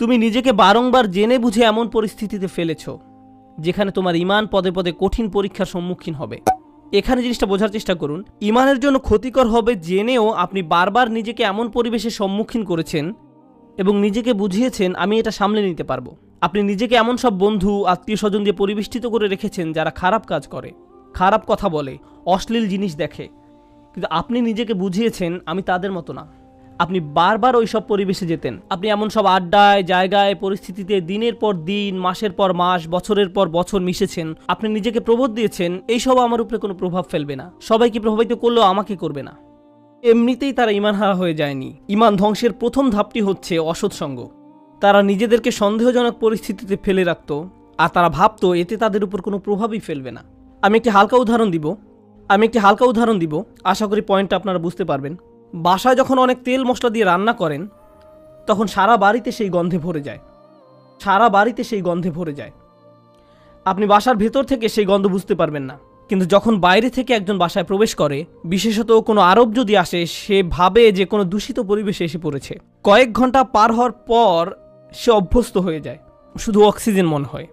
তুমি নিজেকে বারংবার জেনে বুঝে এমন পরিস্থিতিতে ফেলেছ যেখানে তোমার ঈমান পদে পদে কঠিন পরীক্ষার সম্মুখীন হবে। এখানে জিনিসটা বোঝার চেষ্টা করুন, ঈমানের জন্য ক্ষতিকর হবে জেনেও আপনি বারবার নিজেকে এমন পরিবেশের সম্মুখীন করেছেন এবং নিজেকে বুঝিয়েছেন আমি এটা সামলে নিতে পারবো। আপনি নিজেকে এমন সব বন্ধু আত্মীয় স্বজন দিয়ে পরিবেষ্টিত করে রেখেছেন যারা খারাপ কাজ করে, খারাপ কথা বলে, অশ্লীল জিনিস দেখে, কিন্তু আপনি নিজেকে বুঝিয়েছেন আমি তাদের মতো না। আপনি বারবার ওই সব পরিবেশে যেতেন, আপনি এমন সব আড্ডায়, জায়গায়, পরিস্থিতিতে দিনের পর দিন, মাসের পর মাস, বছরের পর বছর মিশেছেন। আপনি নিজেকে প্রবোধ দিয়েছেন এইসব আমার উপরে কোনো প্রভাব ফেলবে না, সবাইকে প্রভাবিত করলেও আমাকে করবে না। এমনিতেই তারা ঈমান হারা হয়ে যায়নি। ঈমান ধ্বংসের প্রথম ধাপটি হচ্ছে অসৎসঙ্গ। তারা নিজেদেরকে সন্দেহজনক পরিস্থিতিতে ফেলে রাখত আর তারা ভাবতো এতে তাদের উপর কোনো প্রভাবই ফেলবে না। আমি একটি হালকা উদাহরণ দিব, আশা করি পয়েন্টটা আপনারা বুঝতে পারবেন। বাসায় যখন অনেক তেল মশলা দিয়ে রান্না করেন তখন সারা বাড়িতে সেই গন্ধে ভরে যায়। আপনি বাসার ভেতর থেকে সেই গন্ধ বুঝতে পারবেন না, কিন্তু যখন বাইরে থেকে একজন বাসায় প্রবেশ করে, বিশেষত কোনো আরব যদি আসে, সে ভাবে যে কোনো দূষিত পরিবেশে এসে পড়েছে। কয়েক ঘন্টা পার হওয়ার পর সে অভ্যস্ত হয়ে যায়, শুধু অক্সিজেন মনে হয়।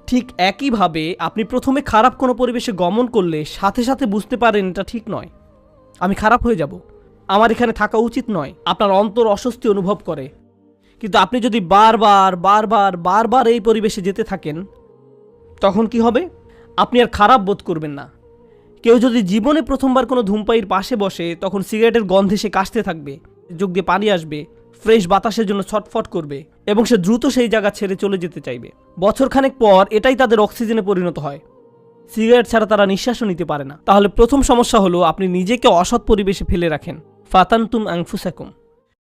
ঠিক একইভাবে আপনি প্রথমে খারাপ কোনো পরিবেশে গমন করলে সাথে সাথে বুঝতে পারেন এটা ঠিক নয়, আমি খারাপ হয়ে যাব, আমার এখানে থাকা উচিত নয়। আপনার অন্তর অস্বস্তি অনুভব করে। কিন্তু আপনি যদি বারবার এই পরিবেশে যেতে থাকেন, তখন কি হবে? আপনি আর খারাপ বোধ করবেন না। কেউ যদি জীবনে প্রথমবার কোনো ধূমপায়ীর পাশে বসে, তখন সিগারেটের গন্ধে সে কাশতে থাকবে, চোখ দিয়ে পানি আসবে, ফ্রেশ বাতাসের জন্য ছটফট করবে এবং সে দ্রুত সেই জায়গা ছেড়ে চলে যেতে চাইবে। বছরখানেক পর এটাই তাদের অক্সিজেনে পরিণত হয়। সিগারেট ছাড়া তারা নিঃশ্বাসও নিতে পারে না। তাহলে প্রথম সমস্যা হলো আপনি নিজেকে অসৎ পরিবেশে ফেলে রাখেন। ফাতানতুম আনফুসাকুম।